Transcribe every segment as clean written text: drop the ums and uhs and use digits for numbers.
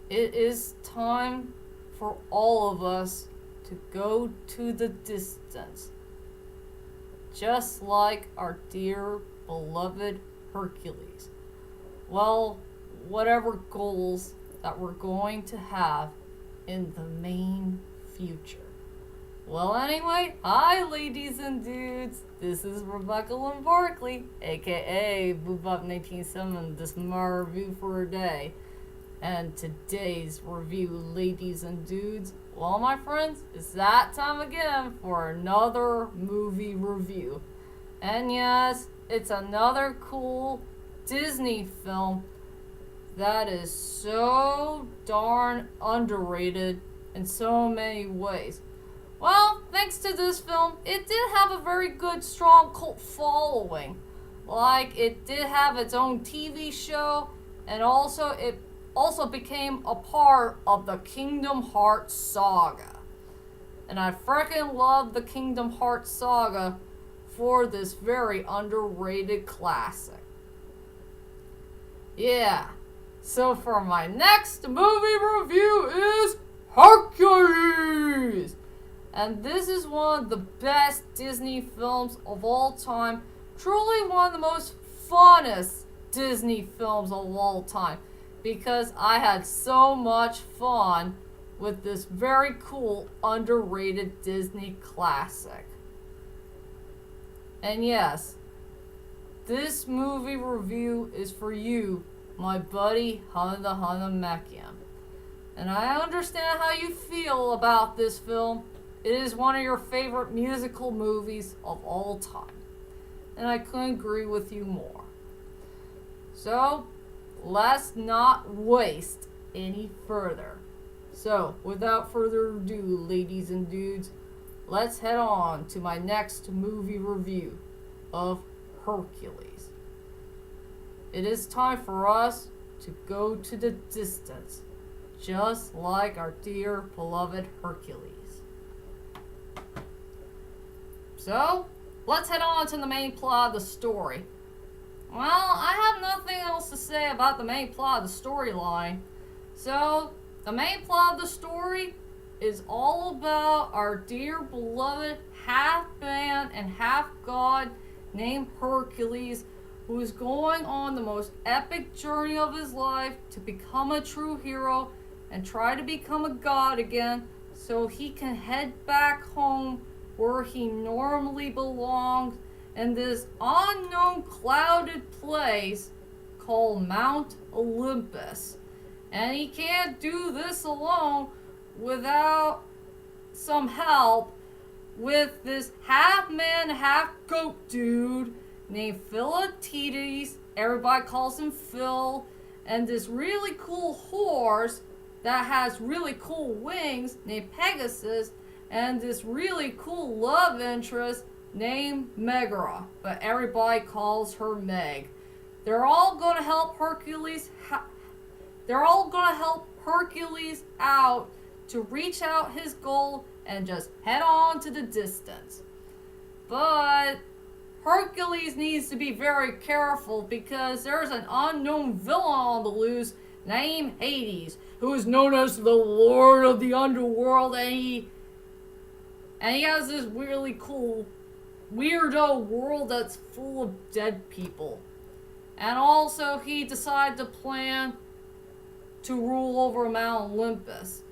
It is time for all of us to go to the distance, just like our dear beloved Hercules. Well, whatever goals that we're going to have in the main future. Well, anyway, hi, ladies and dudes. This is Rebecca Lynn Barkley, aka Boobop197. This is my review for a day. And today's review, ladies and dudes, well, my friends, it's that time again for another movie review. And yes, it's another cool Disney film that is so darn underrated in so many ways. Well, thanks to this film, it did have a very good, strong cult following. Like, it did have its own TV show, and it also became a part of the Kingdom Hearts saga. And I freaking love the Kingdom Hearts saga for this very underrated classic. Yeah, so for my next movie review is Hercules! And this is one of the best Disney films of all time. Truly one of the most funnest Disney films of all time. Because I had so much fun with this very cool, underrated Disney classic. And yes, this movie review is for you, my buddy Hana the Hana Mekiam. And I understand how you feel about this film. It is one of your favorite musical movies of all time. And I couldn't agree with you more. So, let's not waste any further. So, without further ado, ladies and dudes, let's head on to my next movie review of Hercules. It is time for us to go to the distance, just like our dear beloved Hercules. So, let's head on to the main plot of the story. Well, I have nothing else to say about the main plot of the storyline. So, the main plot of the story is all about our dear beloved half-man and half-god named Hercules, who is going on the most epic journey of his life to become a true hero and try to become a god again so he can head back home where he normally belongs in this unknown clouded place called Mount Olympus. And he can't do this alone without some help with this half-man, half-goat dude named Philoctetes. Everybody calls him Phil. And this really cool horse that has really cool wings named Pegasus. And this really cool love interest named Megara, but everybody calls her Meg. They're all going to help Hercules. They're all going to help Hercules out to reach out his goal and just head on to the distance. But Hercules needs to be very careful because there's an unknown villain on the loose named Hades, who is known as the Lord of the Underworld, and he has this really cool weirdo world that's full of dead people. And also he decided to plan to rule over Mount Olympus.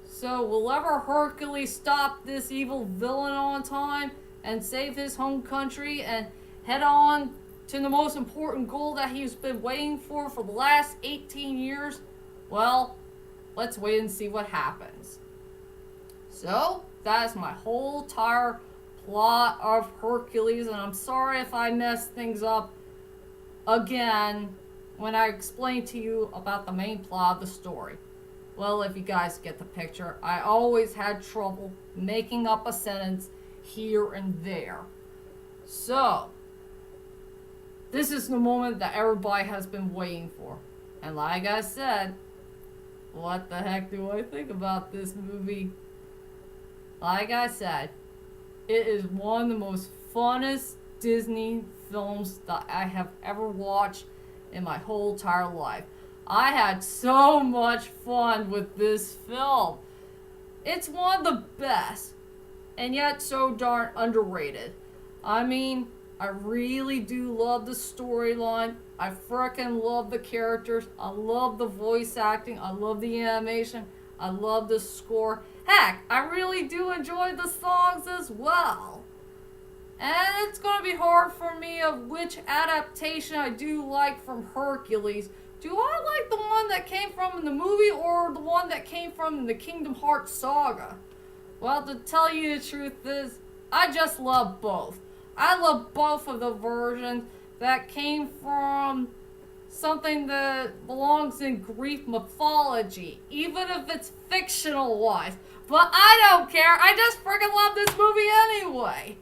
So will ever Hercules stop this evil villain on time and save his home country and head on to the most important goal that he's been waiting for the last 18 years? Well, let's wait and see what happens. So, that is my whole entire plot of Hercules, and I'm sorry if I messed things up again when I explain to you about the main plot of the story. Well, if you guys get the picture, I always had trouble making up a sentence here and there. So, this is the moment that everybody has been waiting for. And like I said, what the heck do I think about this movie? Like I said, it is one of the most funnest Disney films that I have ever watched in my whole entire life. I had so much fun with this film. It's one of the best, and yet so darn underrated. I mean, I really do love the storyline. I frickin' love the characters. I love the voice acting. I love the animation. I love the score. Heck, I really do enjoy the songs as well. And it's gonna be hard for me of which adaptation I do like from Hercules. Do I like the one that came from in the movie or the one that came from the Kingdom Hearts saga? Well, to tell you the truth is, I just love both. I love both of the versions that came from something that belongs in Greek mythology, even if it's fictional wise. But I don't care, I just freaking love this movie anyway.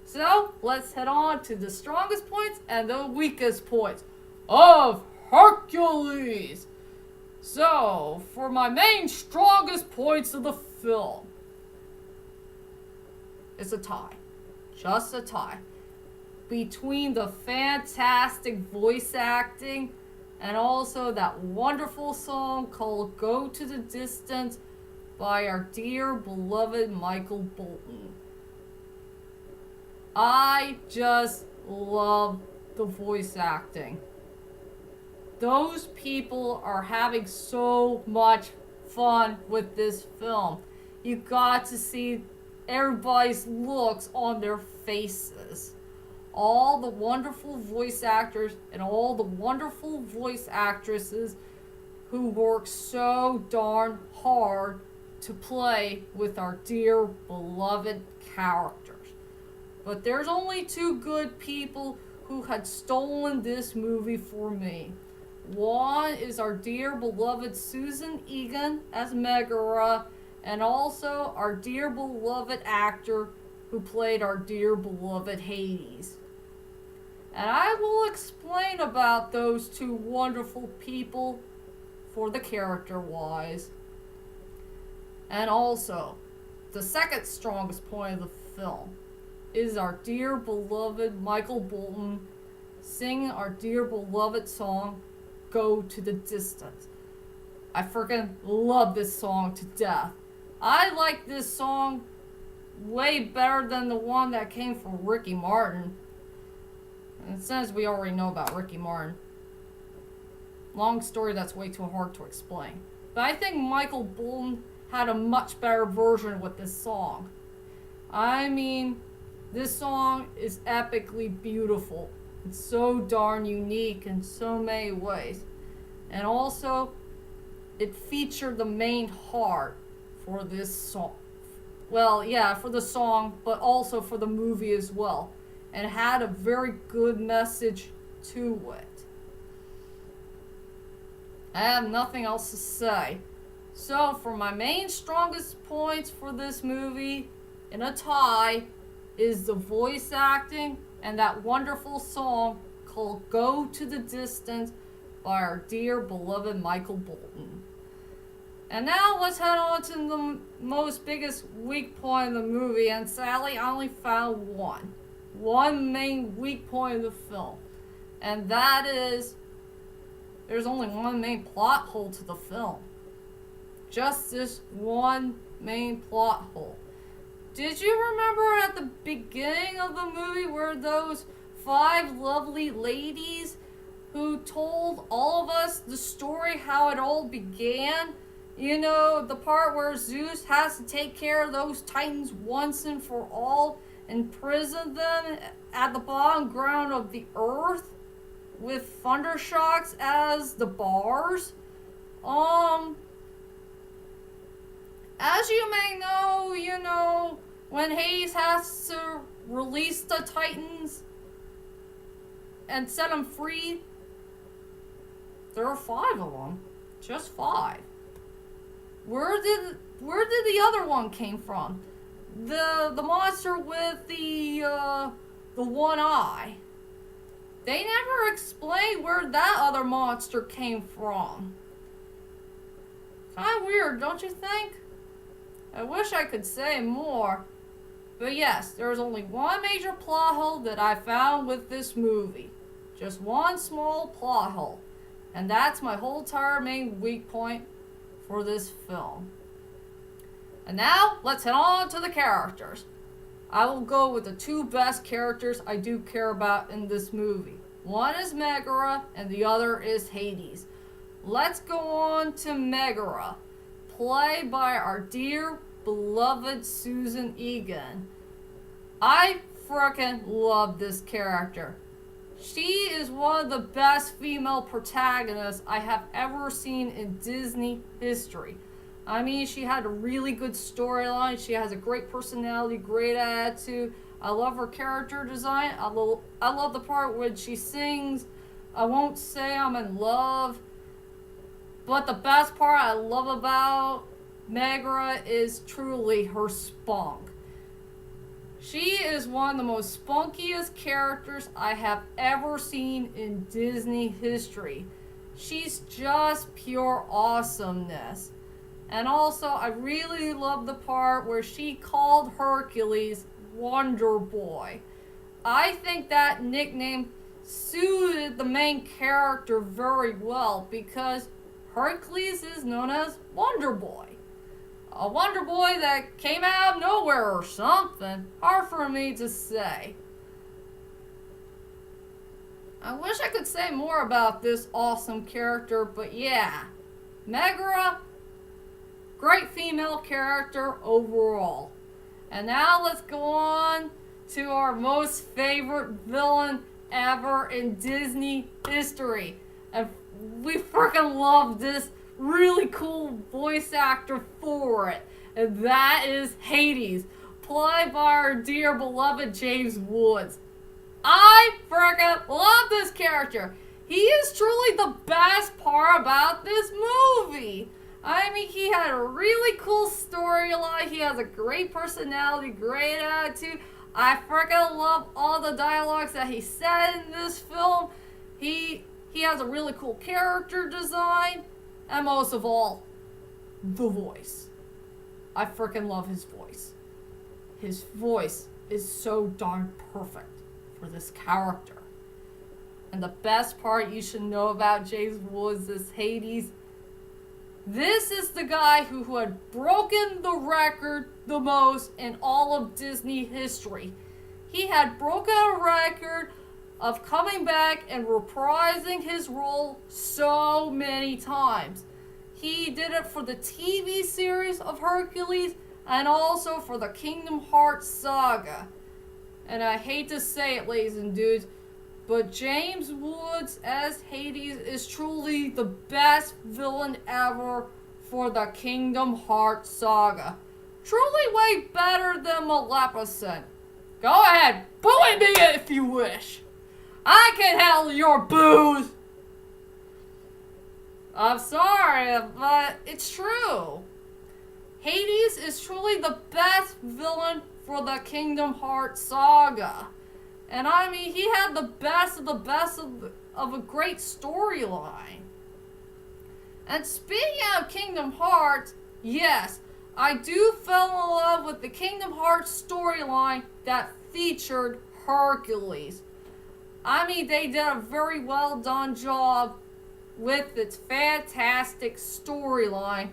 So, let's head on to the strongest points and the weakest points of Hercules. So, for my main strongest points of the film, it's a tie. Just a tie. Between the fantastic voice acting and also that wonderful song called Go to the Distance by our dear beloved Michael Bolton. I just love the voice acting. Those people are having so much fun with this film. You got to see everybody's looks on their faces. All the wonderful voice actors and all the wonderful voice actresses who work so darn hard to play with our dear beloved characters. But there's only two good people who had stolen this movie for me. One is our dear beloved Susan Egan as Megara, and also our dear beloved actor who played our dear beloved Hades. And I will explain about those two wonderful people for the character-wise. And also, the second strongest point of the film is our dear beloved Michael Bolton singing our dear beloved song, Go to the Distance. I freaking love this song to death. I like this song way better than the one that came from Ricky Martin. And since we already know about Ricky Martin, long story that's way too hard to explain. But I think Michael Bolton had a much better version with this song. I mean, this song is epically beautiful. It's so darn unique in so many ways. And also, it featured the main heart for this song. Well, yeah, for the song, but also for the movie as well. And it had a very good message to it. I have nothing else to say. So, for my main strongest points for this movie, in a tie, is the voice acting and that wonderful song called Go to the Distance by our dear beloved Michael Bolton. And now let's head on to the most biggest weak point of the movie, and sadly I only found one main weak point of the film, and that is there's only one main plot hole to the film. Just this one main plot hole. Did you remember at the beginning of the movie where those 5 lovely ladies who told all of us the story how it all began? You know, the part where Zeus has to take care of those titans once and for all, imprison them at the bottom ground of the earth with thunder shocks as the bars. As you may know, when Hades has to release the titans and set them free, there are 5 of them. Just 5. Where did the other one came from? The monster with the one eye. They never explained where that other monster came from. Kinda weird, don't you think? I wish I could say more. But yes, there's only one major plot hole that I found with this movie. Just one small plot hole. And that's my whole entire main weak point for this film. And now, let's head on to the characters. I will go with the two best characters I do care about in this movie. One is Megara, and the other is Hades. Let's go on to Megara, played by our dear, beloved Susan Egan. I frickin' love this character. She is one of the best female protagonists I have ever seen in Disney history. I mean, she had a really good storyline. She has a great personality, great attitude. I love her character design. I love the part when she sings, "I won't say I'm in love." But the best part I love about Megara is truly her spunk. She is one of the most spunkiest characters I have ever seen in Disney history. She's just pure awesomeness. And also, I really love the part where she called Hercules Wonder Boy. I think that nickname suited the main character very well because Hercules is known as Wonder Boy. A Wonder Boy that came out of nowhere or something. Hard for me to say. I wish I could say more about this awesome character, but yeah. Megara, great female character overall. And now let's go on to our most favorite villain ever in Disney history. And we freaking love this really cool voice actor for it. And that is Hades, played by our dear beloved James Woods. I freaking love this character. He is truly the best part about this movie. I mean, he had a really cool storyline. He has a great personality, great attitude. I freaking love all the dialogues that he said in this film. He has a really cool character design. And most of all, the voice. I freaking love his voice. His voice is so darn perfect for this character. And the best part you should know about James Woods is Hades. This is the guy who had broken the record the most in all of Disney history. He had broken a record of coming back and reprising his role so many times. He did it for the TV series of Hercules and also for the Kingdom Hearts saga. And I hate to say it, ladies and dudes, but James Woods as Hades is truly the best villain ever for the Kingdom Hearts saga. Truly way better than Maleficent. Go ahead, boo at me if you wish. I can handle your boos. I'm sorry, but it's true. Hades is truly the best villain for the Kingdom Hearts saga. And I mean, he had the best of the best of a great storyline. And speaking of Kingdom Hearts, yes, I do fall in love with the Kingdom Hearts storyline that featured Hercules. I mean, they did a very well done job with its fantastic storyline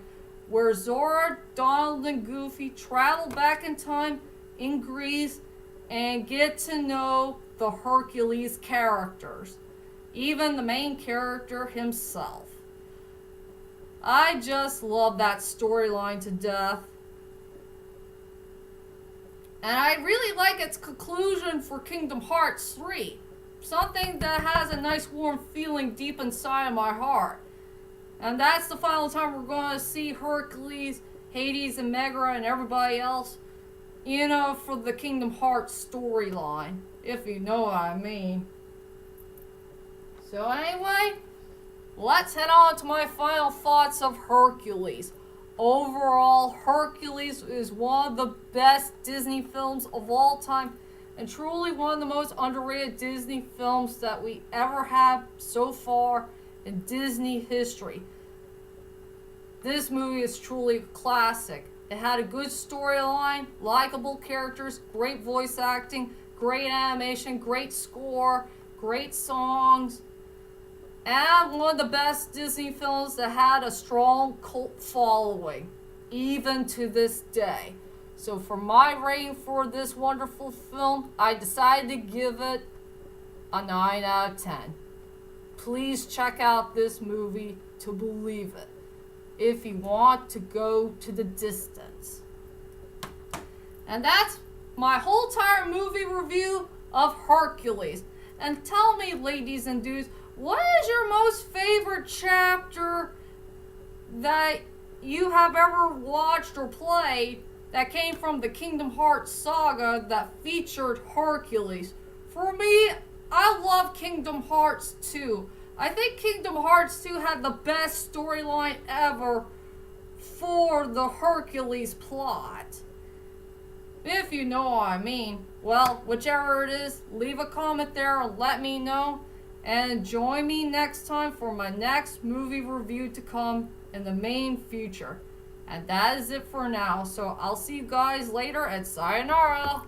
where Zora, Donald, and Goofy travel back in time in Greece and get to know the Hercules characters, even the main character himself. I just love that storyline to death. And I really like its conclusion for Kingdom Hearts 3. Something that has a nice warm feeling deep inside of my heart. And that's the final time we're going to see Hercules, Hades, and Megara, and everybody else, you know, for the Kingdom Hearts storyline, if you know what I mean. So anyway, let's head on to my final thoughts of Hercules. Overall, Hercules is one of the best Disney films of all time, and truly one of the most underrated Disney films that we ever have so far in Disney history. This movie is truly a classic. It had a good storyline, likable characters, great voice acting, great animation, great score, great songs. and one of the best Disney films that had a strong cult following, even to this day. So for my rating for this wonderful film, I decided to give it a 9 out of 10. Please check out this movie to believe it, if you want to go to the distance. And that's my whole entire movie review of Hercules. And tell me, ladies and dudes, what is your most favorite chapter that you have ever watched or played that came from the Kingdom Hearts saga that featured Hercules? For me, I love Kingdom Hearts 2. I think Kingdom Hearts 2 had the best storyline ever for the Hercules plot. If you know what I mean. Well, whichever it is, leave a comment there and let me know. And join me next time for my next movie review to come in the main future. And that is it for now. So I'll see you guys later, and sayonara.